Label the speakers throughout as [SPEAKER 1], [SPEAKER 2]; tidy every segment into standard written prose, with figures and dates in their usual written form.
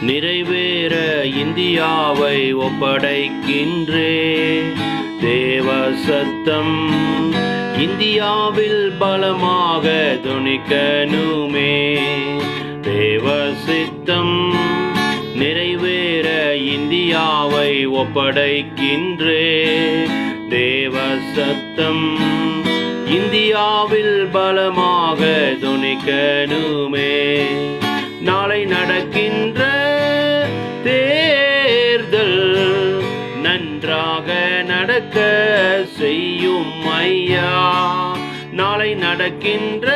[SPEAKER 1] நிறைவேற இந்தியாவை ஒப்படைக்கின்றே. தேவ சத்தம் இந்தியாவில் பலமாக துணிக்கணுமே. தேவ சித்தம் நிறைவேற இந்தியாவை ஒப்படைக்கின்றே. தேவ சத்தம் இந்தியாவில் பலமாக துணிக்கணுமே. நாளை நடக்கின்ற தேர்தல் நன்றாக நடக்க செய்யும் ஐயா. நாளை நடக்கின்ற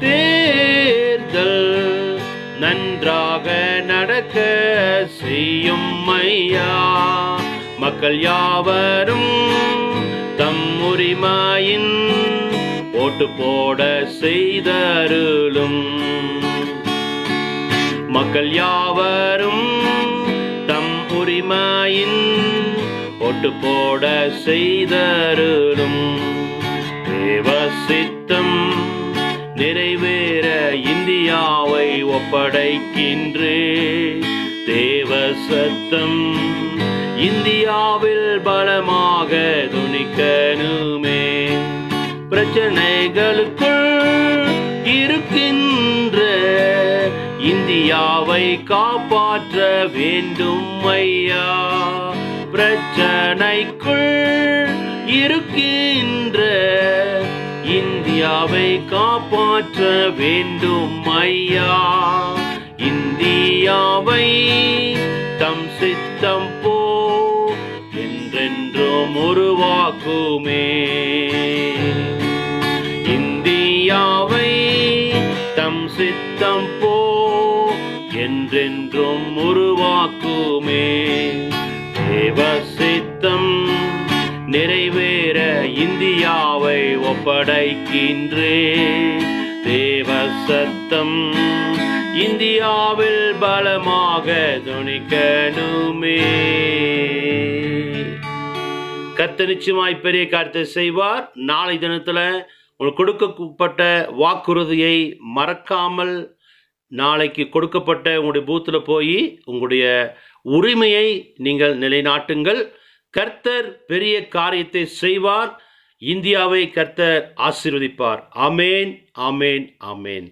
[SPEAKER 1] தேர்தல் நன்றாக நடக்க செய்யும் ஐயா. மக்கள் யாவரும் தம் உரிமையின் ஓட்டு போட செய்தருளும். மக்கள் யாவரும் தம் உரிமையின் ஓட்டு போட செய்தருளும். தேவ சித்தம் நிறைவேற இந்தியாவை ஒப்படைக்கின்றே. தேவ சத்தம் இந்தியாவில் பலமாக துணிக்கணுமே. பிரச்சனைகளுக்குள் இருக்கின்ற இந்தியாவை காப்பாற்ற வேண்டும் ஐயா. பிரச்சனைக்குள் இருக்கின்ற இந்தியாவை காப்பாற்ற வேண்டும் ஐயா. இந்தியாவை தம் சித்தம் போ என்றென்றும் உருவாக்குமே. இந்தியாவை தம் சித்தம் போ என்றென்றும் உருவாக்குமே. தேவ சித்தம் நிறைவேற இந்தியாவை ஒப்படைக்கின்றே. தேவ சத்தம் இந்தியாவில் பலமாக துணிக்கணுமே. கர்த்தர் நிச்சயமாய் பெரிய காரியத்தை செய்வார். நாளை தினத்துல உங்களுக்கு கொடுக்கப்பட்ட வாக்குறுதியை மறக்காமல் நாளைக்கு கொடுக்கப்பட்ட உங்களுடைய பூத்தில் போய் உங்களுடைய உரிமையை நீங்கள் நிலைநாட்டுங்கள். கர்த்தர் பெரிய காரியத்தை செய்வார். இந்தியாவை கர்த்தர் ஆசீர்வதிப்பார். ஆமேன், ஆமேன், ஆமேன்.